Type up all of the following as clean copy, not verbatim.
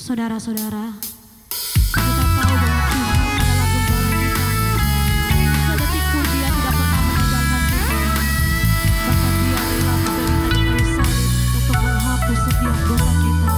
Saudara-saudara, kita tahu bahwa Tuhan adalah gembala kita. Sedetik pun Dia tidak pernah meninggalkan kita. Bahkan Dia rela menderita di kayu salib untuk menghapus setiap dosa kita.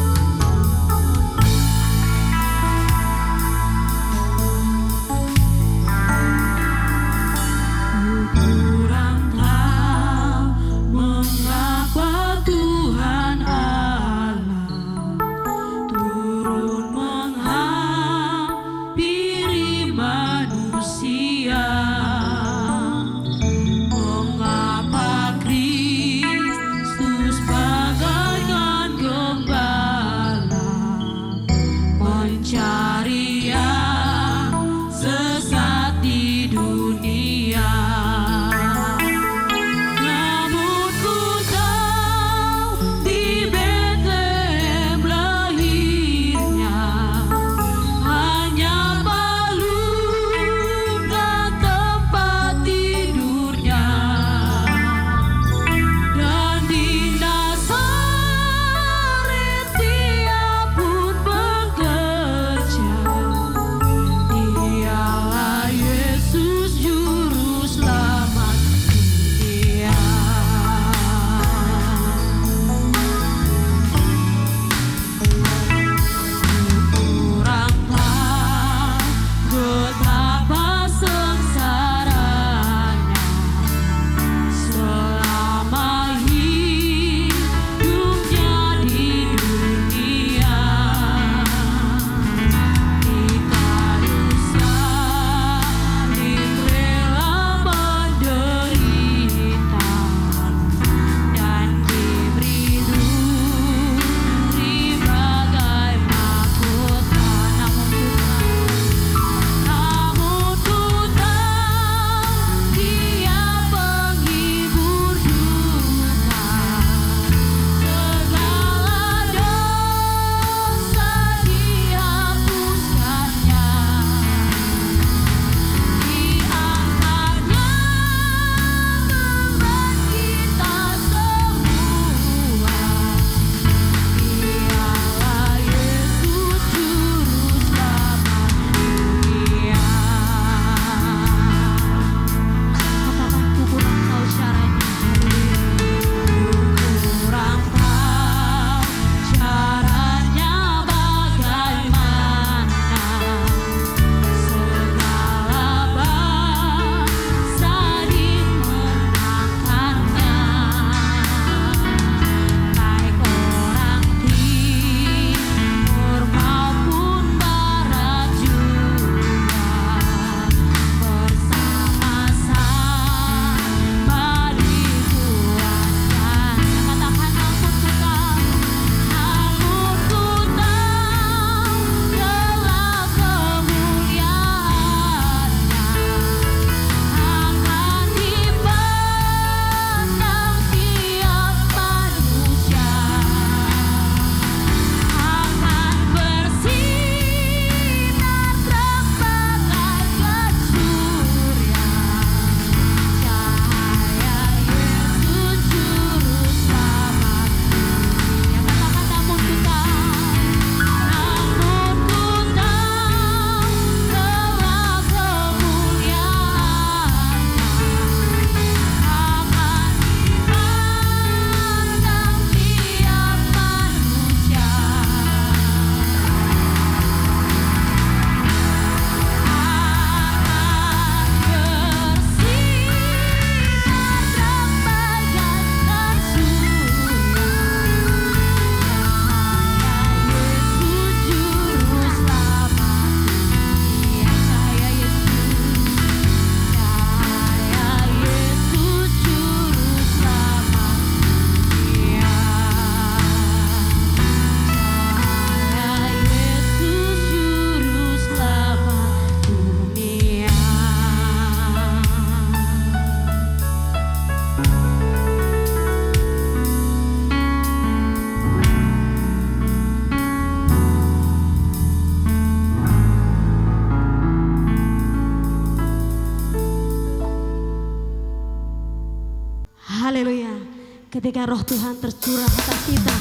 Ketika roh Tuhan tercurah atas kita,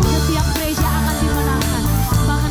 setiap gereja akan dimenangkan. Bahkan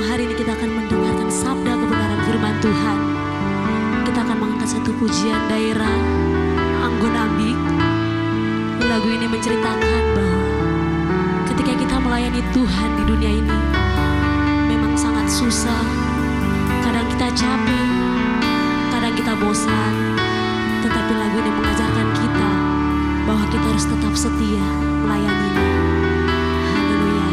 hari ini kita akan mendengarkan sabda kebenaran firman Tuhan. Kita akan mengangkat satu pujian daerah Anggun Ambik. Lagu ini menceritakan bahwa ketika kita melayani Tuhan di dunia ini memang sangat susah. Kadang kita capek, kadang kita bosan. Tetapi lagu ini mengajarkan kita bahwa kita harus tetap setia melayaninya. Haleluya.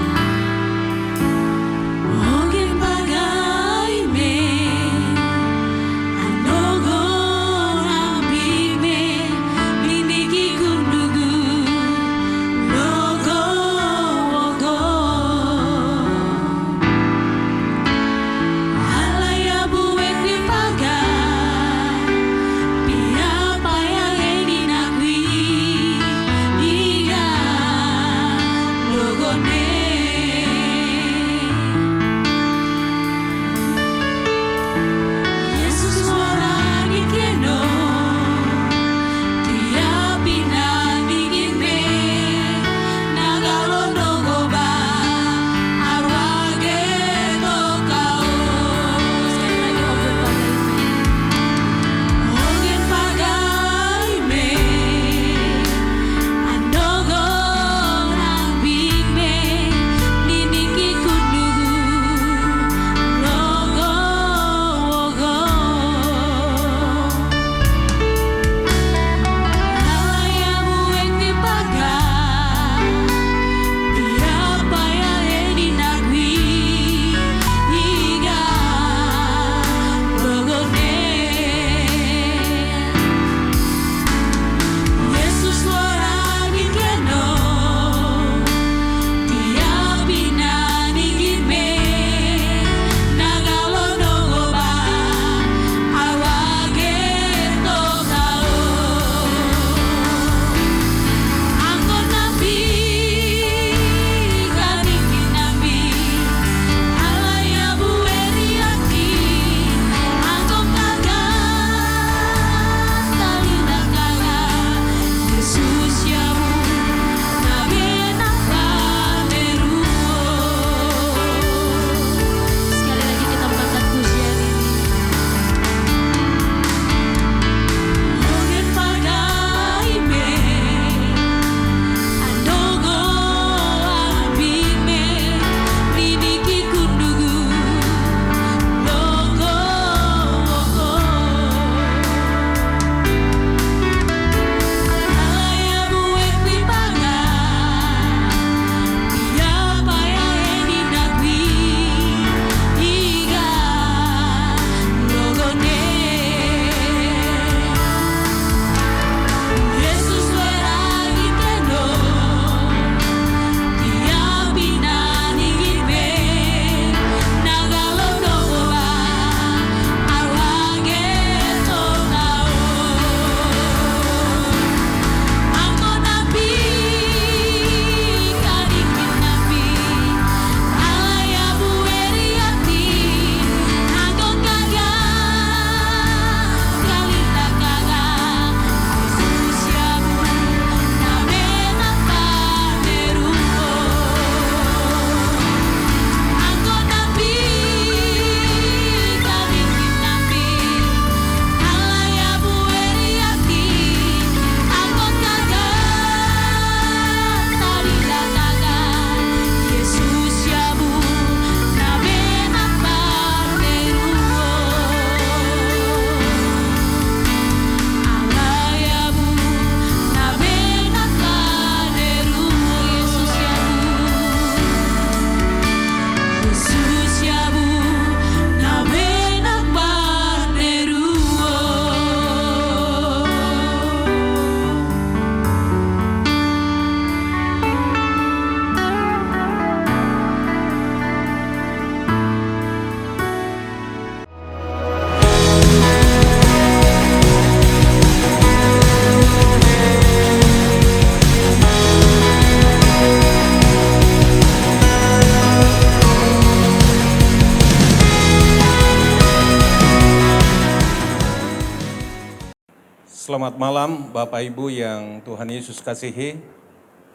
Selamat malam Bapak Ibu yang Tuhan Yesus kasihi.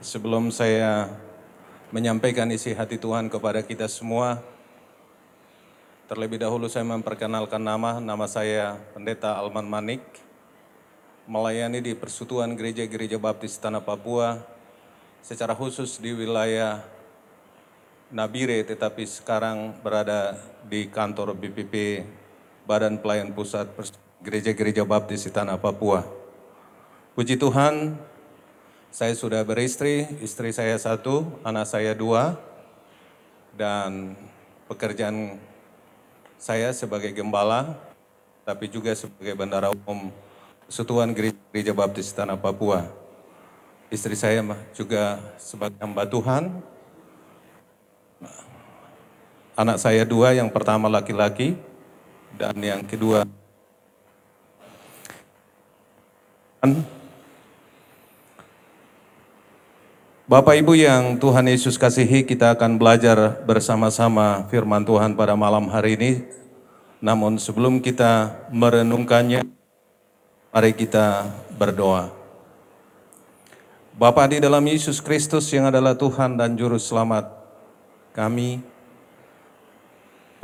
Sebelum saya menyampaikan isi hati Tuhan kepada kita semua, Terlebih dahulu saya memperkenalkan nama saya Pendeta Alman Manik, melayani di Persekutuan Gereja-Gereja Baptis Tanah Papua, secara khusus di wilayah Nabire, tetapi sekarang berada di kantor BPP, Badan Pelayan Pusat Gereja-Gereja Baptis di Tanah Papua. Puji Tuhan, saya sudah beristri, istri saya 1, anak saya 2, dan pekerjaan saya sebagai gembala, tapi juga sebagai bendahara umum Persekutuan Gereja Baptis Tanah Papua. Istri saya juga sebagai hamba Tuhan. Anak saya 2, yang pertama laki-laki, dan yang kedua Bapak Ibu yang Tuhan Yesus kasihi, kita akan belajar bersama-sama firman Tuhan pada malam hari ini. Namun sebelum kita merenungkannya, mari kita berdoa. Bapa di dalam Yesus Kristus yang adalah Tuhan dan Juru Selamat kami,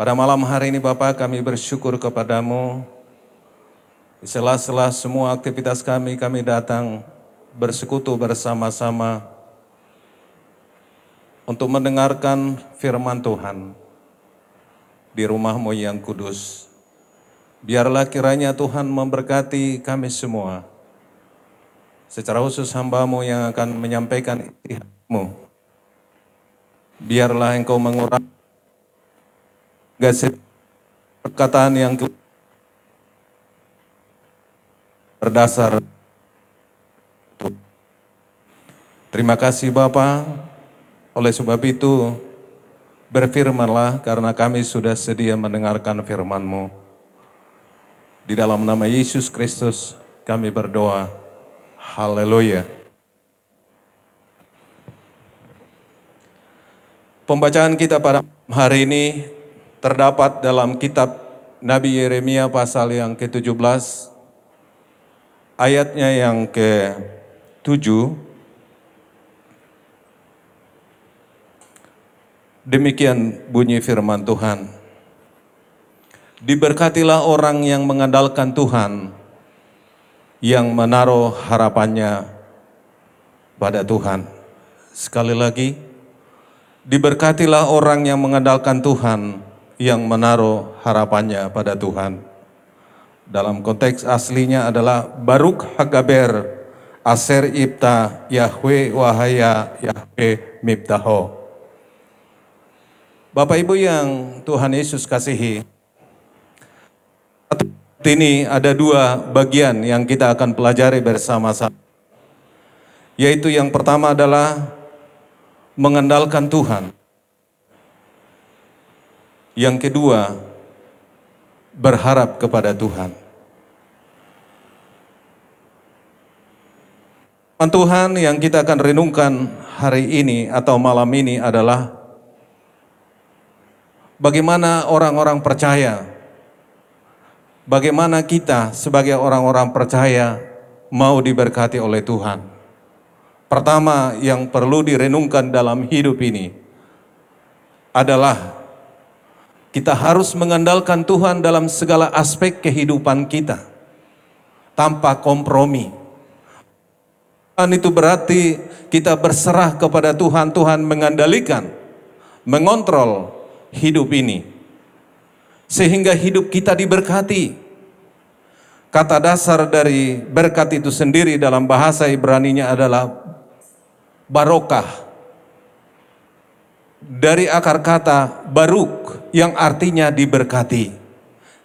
pada malam hari ini Bapa, kami bersyukur kepadamu. Di sela-sela semua aktivitas kami datang bersekutu bersama-sama untuk mendengarkan firman Tuhan di rumah-Mu yang kudus. Biarlah kiranya Tuhan memberkati kami semua, secara khusus hamba-Mu yang akan menyampaikan isi-Mu. Biarlah Engkau mengurangi perkataan yang berdasar. Terima kasih Bapa. Oleh sebab itu, berfirmanlah karena kami sudah sedia mendengarkan firman-Mu. Di dalam nama Yesus Kristus kami berdoa. Haleluya. Pembacaan kita pada hari ini terdapat dalam kitab Nabi Yeremia pasal yang ke-17, ayatnya yang ke-7. Demikian bunyi firman Tuhan. Diberkatilah orang yang mengandalkan Tuhan, yang menaruh harapannya pada Tuhan. Sekali lagi, diberkatilah orang yang mengandalkan Tuhan, yang menaruh harapannya pada Tuhan. Dalam konteks aslinya adalah Baruk Hagaber, Aser Ibta, Yahweh Wahaya, Yahweh Mibtaho. Bapak Ibu yang Tuhan Yesus kasihi, ini ada 2 bagian yang kita akan pelajari bersama-sama. Yaitu yang pertama adalah mengandalkan Tuhan. Yang kedua, berharap kepada Tuhan. Tuhan yang kita akan renungkan hari ini atau malam ini adalah bagaimana orang-orang percaya, bagaimana kita sebagai orang-orang percaya mau diberkati oleh Tuhan. Pertama yang perlu direnungkan dalam hidup ini adalah kita harus mengandalkan Tuhan dalam segala aspek kehidupan kita, tanpa kompromi. Dan itu berarti kita berserah kepada Tuhan, Tuhan mengandalkan, mengontrol hidup ini, sehingga hidup kita diberkati. Kata dasar dari berkat itu sendiri dalam bahasa Ibraninya adalah barokah, dari akar kata baruk yang artinya diberkati.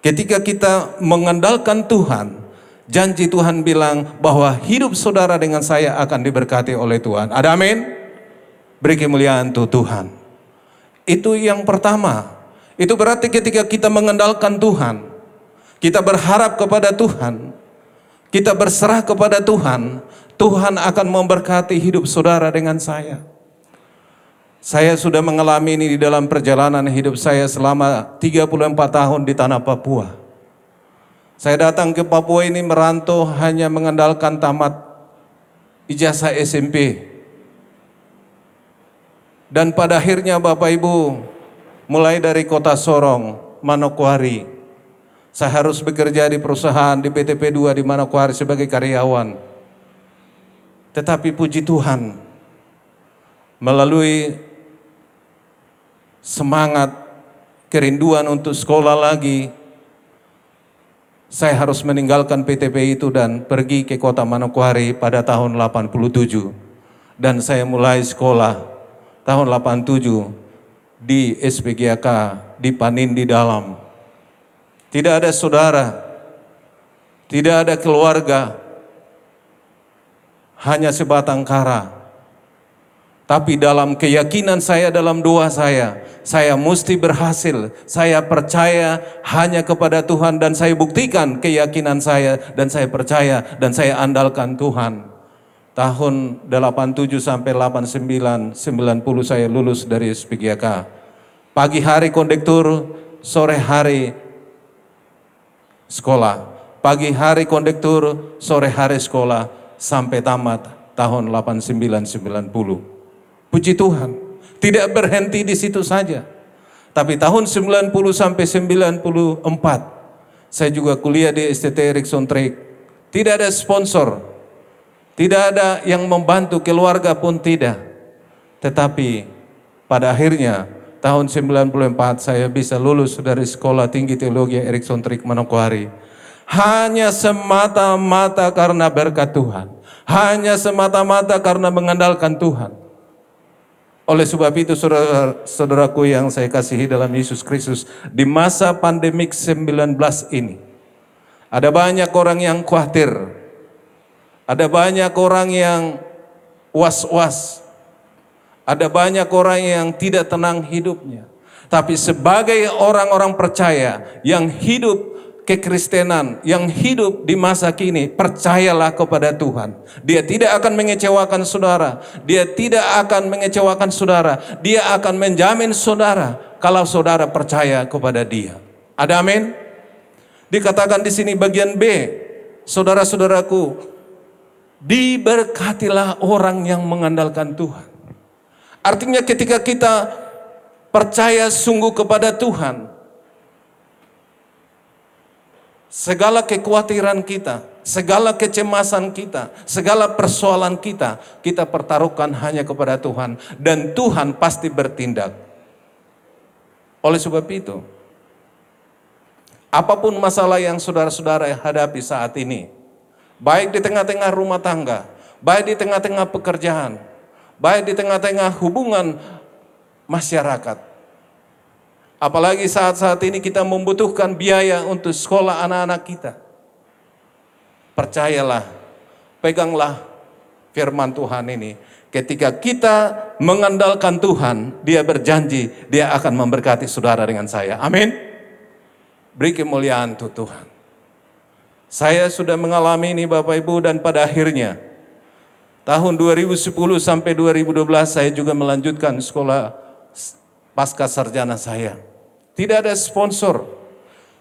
Ketika kita mengandalkan Tuhan, janji Tuhan bilang bahwa hidup saudara dengan saya akan diberkati oleh Tuhan. Ada amin? Beri kemuliaan untuk Tuhan. Itu yang pertama. Itu berarti ketika kita mengandalkan Tuhan, kita berharap kepada Tuhan, kita berserah kepada Tuhan, Tuhan akan memberkati hidup saudara dengan saya. Saya sudah mengalami ini di dalam perjalanan hidup saya selama 34 tahun di tanah Papua. Saya datang ke Papua ini merantau hanya mengandalkan tamat ijazah SMP. Dan pada akhirnya Bapak Ibu, mulai dari kota Sorong, Manokwari. Saya harus bekerja di perusahaan di PTP 2 di Manokwari sebagai karyawan. Tetapi puji Tuhan, melalui semangat kerinduan untuk sekolah lagi, saya harus meninggalkan PTP itu dan pergi ke kota Manokwari pada tahun 87. Dan saya mulai sekolah tahun 87 di SPGAK di Panindi Dalam. Tidak ada saudara, tidak ada keluarga, hanya sebatang kara. Tapi dalam keyakinan saya, dalam doa saya mesti berhasil. Saya percaya hanya kepada Tuhan dan saya buktikan keyakinan saya dan saya percaya dan saya andalkan Tuhan. Tahun 87 sampai 89, 90 saya lulus dari SPGAK. Pagi hari kondektur, sore hari sekolah. Pagi hari kondektur, sore hari sekolah sampai tamat tahun 89-90. Puji Tuhan, tidak berhenti di situ saja. Tapi tahun 90 sampai 94, saya juga kuliah di STT Erikson Trik. Tidak ada sponsor, tidak ada yang membantu, keluarga pun tidak. Tetapi pada akhirnya tahun 94 saya bisa lulus dari Sekolah Tinggi Teologi Erikson Trik Manokwari. Hanya semata-mata karena berkat Tuhan. Hanya semata-mata karena mengandalkan Tuhan. Oleh sebab itu saudaraku yang saya kasihi dalam Yesus Kristus, di masa pandemik 19 ini, ada banyak orang yang khawatir, ada banyak orang yang was-was, ada banyak orang yang tidak tenang hidupnya. Tapi sebagai orang-orang percaya yang hidup kekristenan, yang hidup di masa kini, percayalah kepada Tuhan. Dia tidak akan mengecewakan saudara. Dia tidak akan mengecewakan saudara. Dia akan menjamin saudara kalau saudara percaya kepada Dia. Ada amin? Dikatakan di sini bagian B, saudara-saudaraku, diberkatilah orang yang mengandalkan Tuhan. Artinya ketika kita percaya sungguh kepada Tuhan, segala kekhawatiran kita, segala kecemasan kita, segala persoalan kita, kita pertaruhkan hanya kepada Tuhan. Dan Tuhan pasti bertindak. Oleh sebab itu, apapun masalah yang saudara-saudara hadapi saat ini, baik di tengah-tengah rumah tangga, baik di tengah-tengah pekerjaan, baik di tengah-tengah hubungan masyarakat, apalagi saat-saat ini kita membutuhkan biaya untuk sekolah anak-anak kita. Percayalah, peganglah firman Tuhan ini. Ketika kita mengandalkan Tuhan, Dia berjanji, Dia akan memberkati saudara dengan saya. Amin. Beri kemuliaan untuk Tuhan. Saya sudah mengalami ini Bapak Ibu, dan pada akhirnya tahun 2010 sampai 2012 saya juga melanjutkan sekolah pasca sarjana saya. Tidak ada sponsor,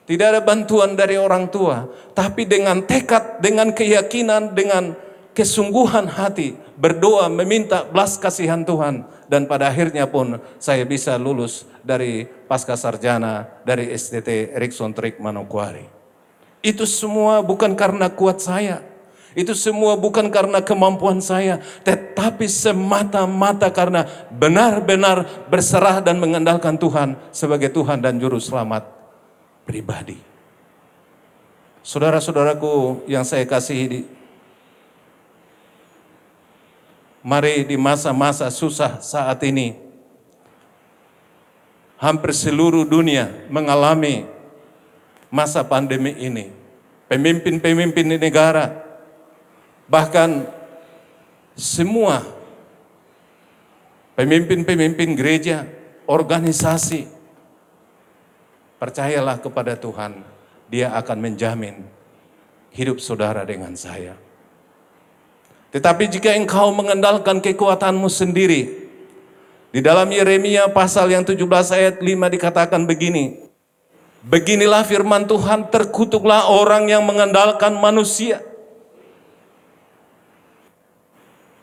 tidak ada bantuan dari orang tua, tapi dengan tekad, dengan keyakinan, dengan kesungguhan hati, berdoa meminta belas kasihan Tuhan, dan pada akhirnya pun saya bisa lulus dari pasca sarjana dari STT Erikson Trik Manokwari. Itu semua bukan karena kuat saya, itu semua bukan karena kemampuan saya, tetapi semata-mata karena benar-benar berserah dan mengandalkan Tuhan sebagai Tuhan dan Juru Selamat pribadi. Saudara-saudaraku yang saya kasihi, mari di masa-masa susah saat ini, hampir seluruh dunia mengalami masa pandemi ini. Pemimpin-pemimpin di negara, bahkan semua pemimpin-pemimpin gereja, organisasi, percayalah kepada Tuhan, Dia akan menjamin hidup saudara dengan saya. Tetapi jika engkau mengandalkan kekuatanmu sendiri, di dalam Yeremia pasal yang 17 ayat 5 dikatakan begini, beginilah firman Tuhan, terkutuklah orang yang mengandalkan manusia,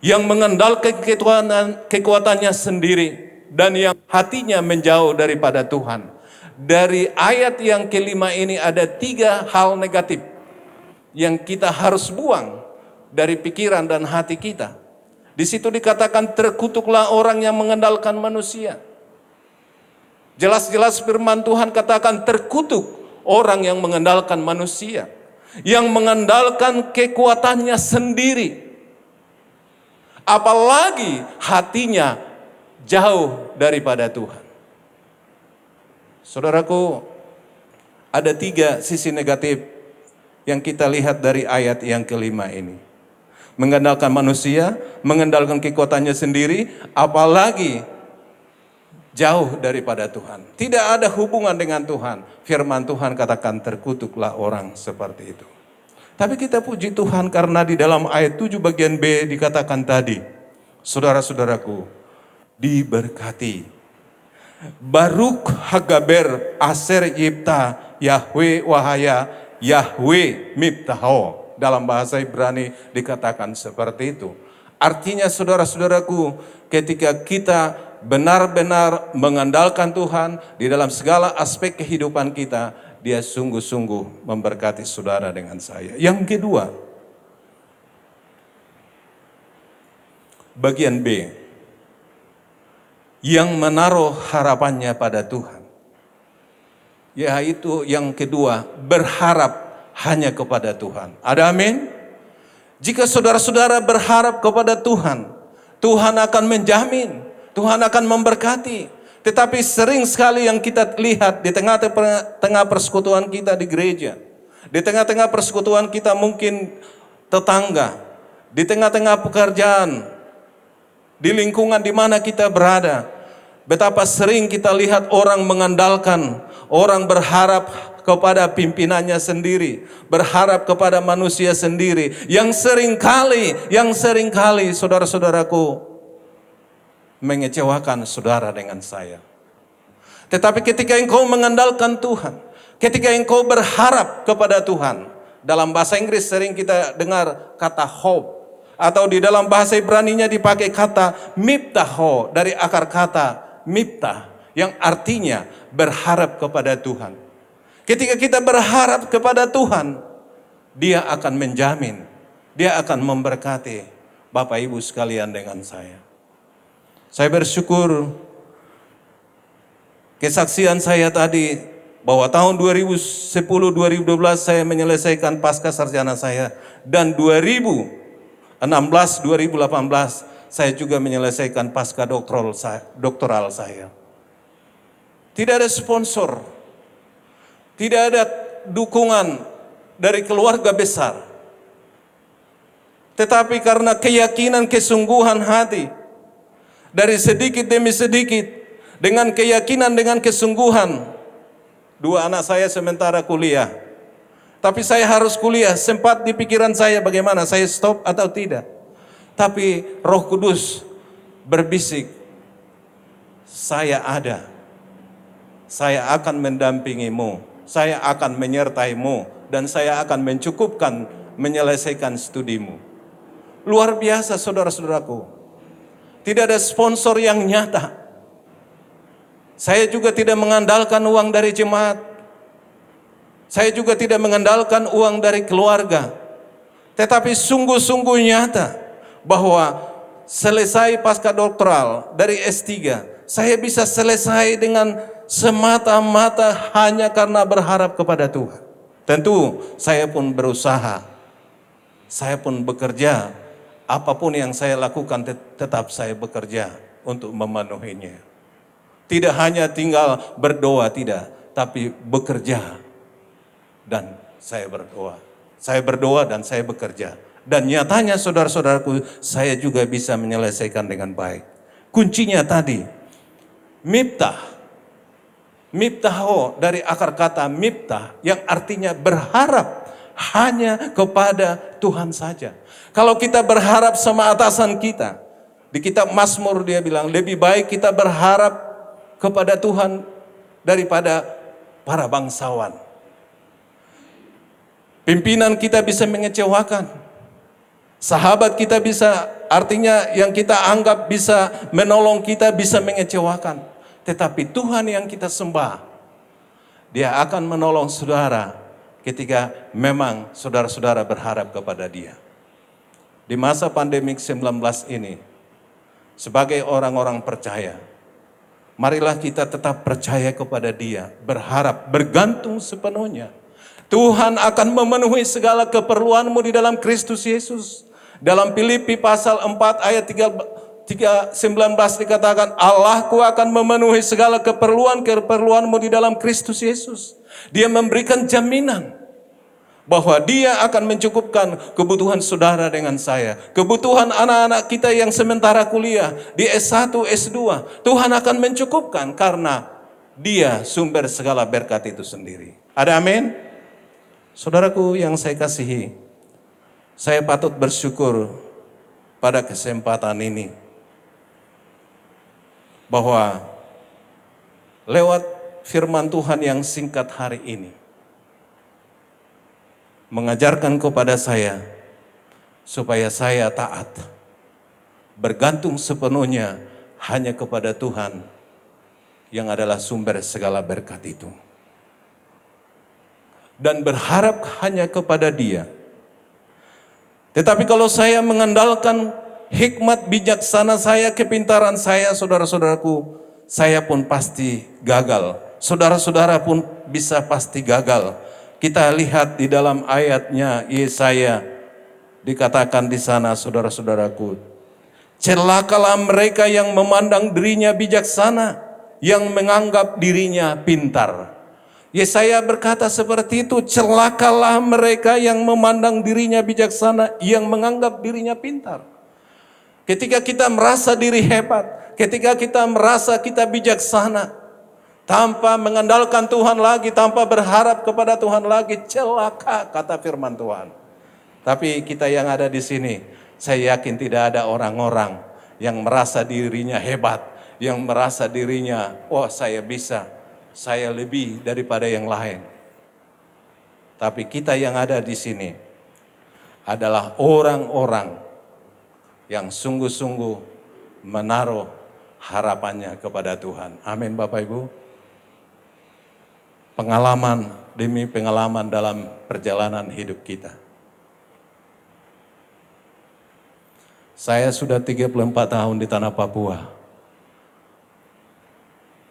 yang mengandalkan kekuatannya sendiri, dan yang hatinya menjauh daripada Tuhan. Dari ayat yang kelima ini ada 3 hal negatif yang kita harus buang dari pikiran dan hati kita. Di situ dikatakan terkutuklah orang yang mengandalkan manusia. Jelas-jelas firman Tuhan katakan terkutuk orang yang mengandalkan manusia, yang mengandalkan kekuatannya sendiri, apalagi hatinya jauh daripada Tuhan. Saudaraku, ada 3 sisi negatif yang kita lihat dari ayat yang kelima ini. Mengandalkan manusia, mengandalkan kekuatannya sendiri, apalagi jauh daripada Tuhan. Tidak ada hubungan dengan Tuhan. Firman Tuhan katakan terkutuklah orang seperti itu. Tapi kita puji Tuhan karena di dalam ayat 7 bagian B dikatakan tadi, saudara-saudaraku, diberkati. Baruk Hagaber Aser Yipta Yahweh Wahaya Yahweh Miptaho. Dalam bahasa Ibrani dikatakan seperti itu. Artinya saudara-saudaraku, ketika kita benar-benar mengandalkan Tuhan di dalam segala aspek kehidupan kita, Dia sungguh-sungguh memberkati saudara dengan saya. Yang kedua, bagian B, yang menaruh harapannya pada Tuhan. Yaitu yang kedua, berharap hanya kepada Tuhan. Ada amin? Jika saudara-saudara berharap kepada Tuhan, Tuhan akan menjamin, Tuhan akan memberkati. Tetapi sering sekali yang kita lihat di tengah-tengah persekutuan kita di gereja, di tengah-tengah persekutuan kita mungkin tetangga, di tengah-tengah pekerjaan, di lingkungan di mana kita berada, betapa sering kita lihat orang mengandalkan, orang berharap kepada pimpinannya sendiri, berharap kepada manusia sendiri, yang seringkali saudara-saudaraku mengecewakan saudara dengan saya. Tetapi ketika engkau mengandalkan Tuhan, ketika engkau berharap kepada Tuhan, dalam bahasa Inggris sering kita dengar kata hope, atau di dalam bahasa Ibraninya dipakai kata miptaho, dari akar kata miptah, yang artinya berharap kepada Tuhan. Ketika kita berharap kepada Tuhan, Dia akan menjamin, Dia akan memberkati Bapak Ibu sekalian dengan saya. Saya bersyukur kesaksian saya tadi bahwa tahun 2010-2012 saya menyelesaikan pasca sarjana saya, dan 2016-2018 saya juga menyelesaikan pasca doktoral saya. Tidak ada sponsor, tidak ada dukungan dari keluarga besar. Tetapi karena keyakinan kesungguhan hati, dari sedikit demi sedikit, dengan keyakinan, dengan kesungguhan, 2 anak saya sementara kuliah. Tapi saya harus kuliah, sempat di pikiran saya bagaimana saya stop atau tidak. Tapi Roh Kudus berbisik, saya ada. Saya akan mendampingimu, saya akan menyertaimu, dan saya akan mencukupkan menyelesaikan studimu. Luar biasa saudara-saudaraku. Tidak ada sponsor yang nyata. Saya juga tidak mengandalkan uang dari jemaat. Saya juga tidak mengandalkan uang dari keluarga. Tetapi sungguh-sungguh nyata bahwa selesai pasca doktoral dari S3, saya bisa selesai dengan semata-mata hanya karena berharap kepada Tuhan. Tentu saya pun berusaha, saya pun bekerja, apapun yang saya lakukan tetap saya bekerja untuk memenuhinya. Tidak hanya tinggal berdoa, tidak, tapi bekerja dan saya berdoa. Saya berdoa dan saya bekerja. Dan nyatanya saudara-saudaraku, saya juga bisa menyelesaikan dengan baik. Kuncinya tadi, miptah. Miptaho dari akar kata miptah yang artinya berharap hanya kepada Tuhan saja. Kalau kita berharap sama atasan kita, di kitab Mazmur dia bilang lebih baik kita berharap kepada Tuhan daripada para bangsawan. Pimpinan kita bisa mengecewakan, sahabat kita bisa, artinya yang kita anggap bisa menolong kita bisa mengecewakan. Tetapi Tuhan yang kita sembah, Dia akan menolong saudara ketika memang saudara-saudara berharap kepada Dia. Di masa pandemik 19 ini, sebagai orang-orang percaya, marilah kita tetap percaya kepada Dia, berharap, bergantung sepenuhnya. Tuhan akan memenuhi segala keperluanmu di dalam Kristus Yesus. Dalam Filipi pasal 4 ayat 19 dikatakan, Allahku akan memenuhi segala keperluanmu di dalam Kristus Yesus. Dia memberikan jaminan bahwa Dia akan mencukupkan kebutuhan saudara dengan saya, kebutuhan anak-anak kita yang sementara kuliah di S1, S2. Tuhan akan mencukupkan karena Dia sumber segala berkat itu sendiri. Ada amin? Saudaraku yang saya kasihi, saya patut bersyukur pada kesempatan ini bahwa lewat firman Tuhan yang singkat hari ini mengajarkan kepada saya supaya saya taat, bergantung sepenuhnya hanya kepada Tuhan yang adalah sumber segala berkat itu, dan berharap hanya kepada Dia. Tetapi kalau saya mengandalkan hikmat bijaksana saya, kepintaran saya, saudara-saudaraku, saya pun pasti gagal. Saudara-saudara pun bisa pasti gagal. Kita lihat di dalam ayatnya Yesaya, dikatakan di sana, saudara-saudaraku, celakalah mereka yang memandang dirinya bijaksana, yang menganggap dirinya pintar. Yesaya berkata seperti itu, celakalah mereka yang memandang dirinya bijaksana, yang menganggap dirinya pintar. Ketika kita merasa diri hebat, ketika kita merasa kita bijaksana, tanpa mengandalkan Tuhan lagi, tanpa berharap kepada Tuhan lagi, celaka kata firman Tuhan. Tapi kita yang ada di sini, saya yakin tidak ada orang-orang yang merasa dirinya hebat, yang merasa dirinya, oh saya bisa, saya lebih daripada yang lain. Tapi kita yang ada di sini adalah orang-orang yang sungguh-sungguh menaruh harapannya kepada Tuhan. Amin Bapak Ibu. Pengalaman demi pengalaman dalam perjalanan hidup kita. Saya sudah 34 tahun di tanah Papua.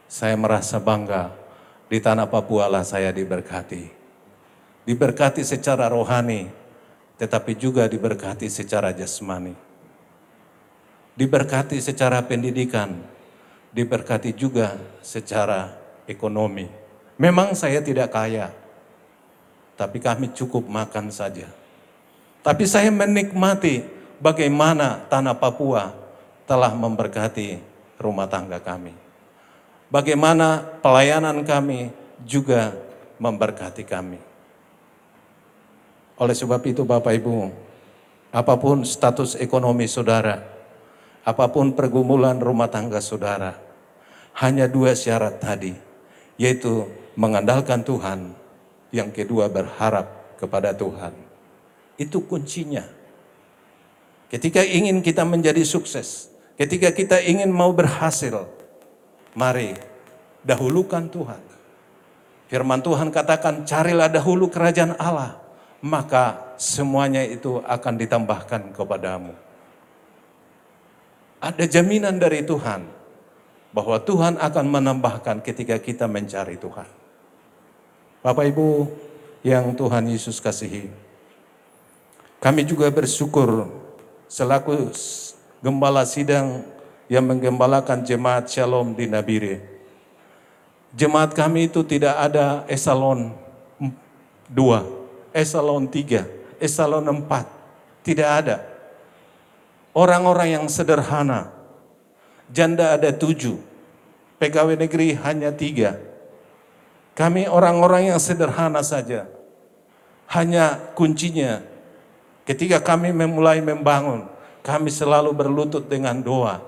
Saya merasa bangga, di tanah Papua lah saya diberkati. Diberkati secara rohani, tetapi juga diberkati secara jasmani. Diberkati secara pendidikan, diberkati juga secara ekonomi. Memang saya tidak kaya, tapi kami cukup makan saja. Tapi saya menikmati bagaimana tanah Papua telah memberkati rumah tangga kami. Bagaimana pelayanan kami juga memberkati kami. Oleh sebab itu Bapak Ibu, apapun status ekonomi saudara, apapun pergumulan rumah tangga saudara, hanya dua syarat tadi, yaitu mengandalkan Tuhan, yang kedua berharap kepada Tuhan. Itu kuncinya. Ketika ingin kita menjadi sukses, ketika kita ingin mau berhasil, mari dahulukan Tuhan. Firman Tuhan katakan, carilah dahulu kerajaan Allah, maka semuanya itu akan ditambahkan kepadamu. Ada jaminan dari Tuhan bahwa Tuhan akan menambahkan ketika kita mencari Tuhan. Bapak Ibu yang Tuhan Yesus kasihi, kami juga bersyukur selaku gembala sidang yang menggembalakan jemaat Shalom di Nabire. Jemaat kami itu tidak ada esalon 2, esalon 3, esalon 4. Tidak ada. Orang-orang yang sederhana. Janda ada 7, pegawai negeri hanya 3. Kami orang-orang yang sederhana saja. Hanya kuncinya, ketika kami memulai membangun, kami selalu berlutut dengan doa.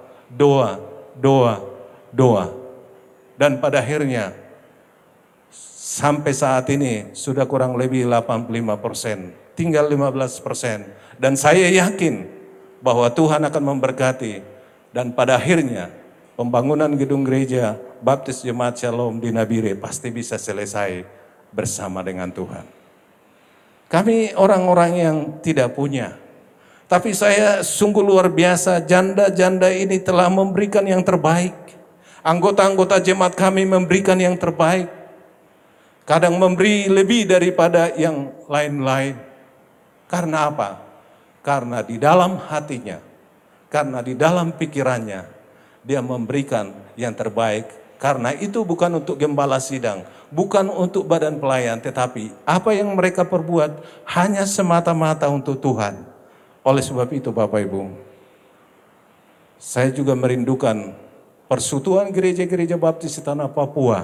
Dan pada akhirnya, sampai saat ini sudah kurang lebih 85%, tinggal 15%. Dan saya yakin bahwa Tuhan akan memberkati. Dan pada akhirnya, pembangunan gedung gereja baptis jemaat Shalom di Nabire pasti bisa selesai bersama dengan Tuhan. Kami orang-orang yang tidak punya. Tapi saya sungguh luar biasa, janda-janda ini telah memberikan yang terbaik. Anggota-anggota jemaat kami memberikan yang terbaik. Kadang memberi lebih daripada yang lain-lain. Karena apa? Karena di dalam hatinya, karena di dalam pikirannya, dia memberikan yang terbaik. Karena itu bukan untuk gembala sidang, bukan untuk badan pelayan, tetapi apa yang mereka perbuat hanya semata-mata untuk Tuhan. Oleh sebab itu Bapak Ibu, saya juga merindukan persekutuan gereja-gereja baptis di tanah Papua.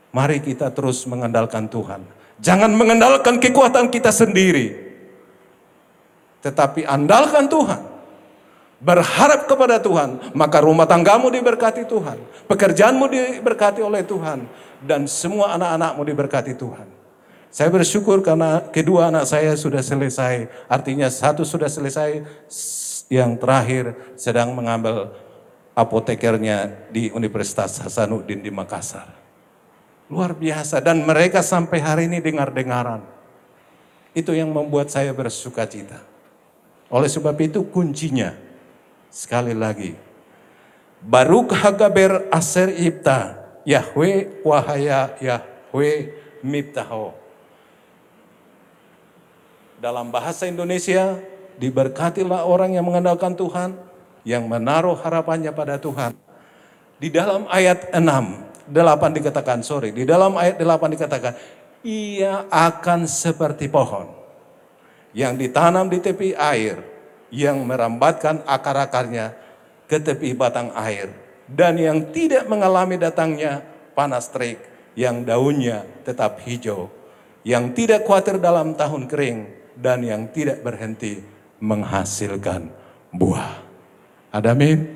Mari kita terus mengandalkan Tuhan. Jangan mengandalkan kekuatan kita sendiri, tetapi andalkan Tuhan. Berharap kepada Tuhan, maka rumah tanggamu diberkati Tuhan, pekerjaanmu diberkati oleh Tuhan, dan semua anak-anakmu diberkati Tuhan. Saya bersyukur karena kedua anak saya sudah selesai, artinya satu sudah selesai, yang terakhir sedang mengambil apotekernya di Universitas Hasanuddin di Makassar. Luar biasa, dan mereka sampai hari ini dengar-dengaran. Itu yang membuat saya bersuka cita. Oleh sebab itu kuncinya, sekali lagi, Baruk Hagaber Aser Ibta, Yahweh Wahaya Yahweh Miptaho. Dalam bahasa Indonesia, diberkatilah orang yang mengandalkan Tuhan, yang menaruh harapannya pada Tuhan. Di dalam ayat 8 dikatakan, di dalam ayat 8 dikatakan, ia akan seperti pohon yang ditanam di tepi air, yang merambatkan akar-akarnya ke tepi batang air, dan yang tidak mengalami datangnya panas terik, yang daunnya tetap hijau, yang tidak khawatir dalam tahun kering, dan yang tidak berhenti menghasilkan buah. Amin.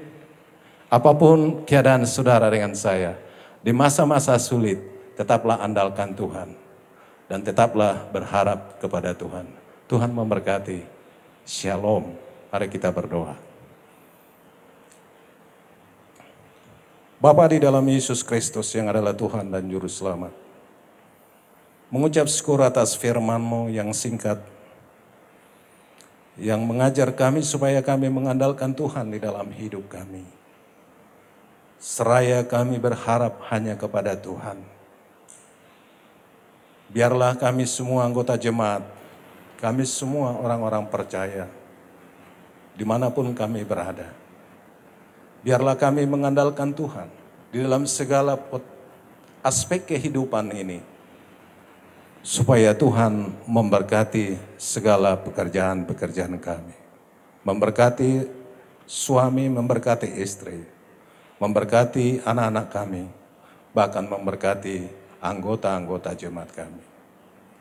Apapun keadaan saudara dengan saya, di masa-masa sulit, tetaplah andalkan Tuhan. Dan tetaplah berharap kepada Tuhan. Tuhan memberkati. Shalom. Mari kita berdoa. Bapa di dalam Yesus Kristus yang adalah Tuhan dan Juru Selamat, mengucap syukur atas firman-Mu yang singkat, yang mengajar kami supaya kami mengandalkan Tuhan di dalam hidup kami. Seraya kami berharap hanya kepada Tuhan. Biarlah kami semua anggota jemaat, kami semua orang-orang percaya, dimanapun kami berada. Biarlah kami mengandalkan Tuhan di dalam segala aspek kehidupan ini, supaya Tuhan memberkati segala pekerjaan-pekerjaan kami. Memberkati suami, memberkati istri, memberkati anak-anak kami, bahkan memberkati anggota-anggota jemaat kami.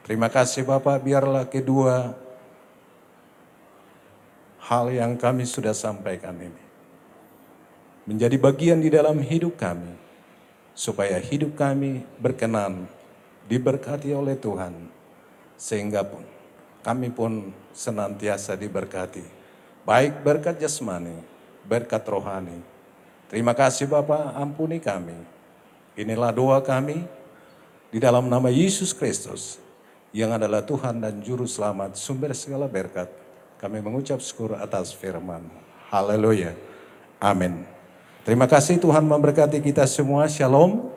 Terima kasih Bapak, biarlah kedua hal yang kami sudah sampaikan ini menjadi bagian di dalam hidup kami, supaya hidup kami berkenan, diberkati oleh Tuhan, sehingga pun kami pun senantiasa diberkati, baik berkat jasmani, berkat rohani. Terima kasih Bapa, ampuni kami. Inilah doa kami di dalam nama Yesus Kristus, yang adalah Tuhan dan Juru Selamat, sumber segala berkat. Kami mengucap syukur atas firman. Haleluya. Amin. Terima kasih, Tuhan memberkati kita semua. Shalom.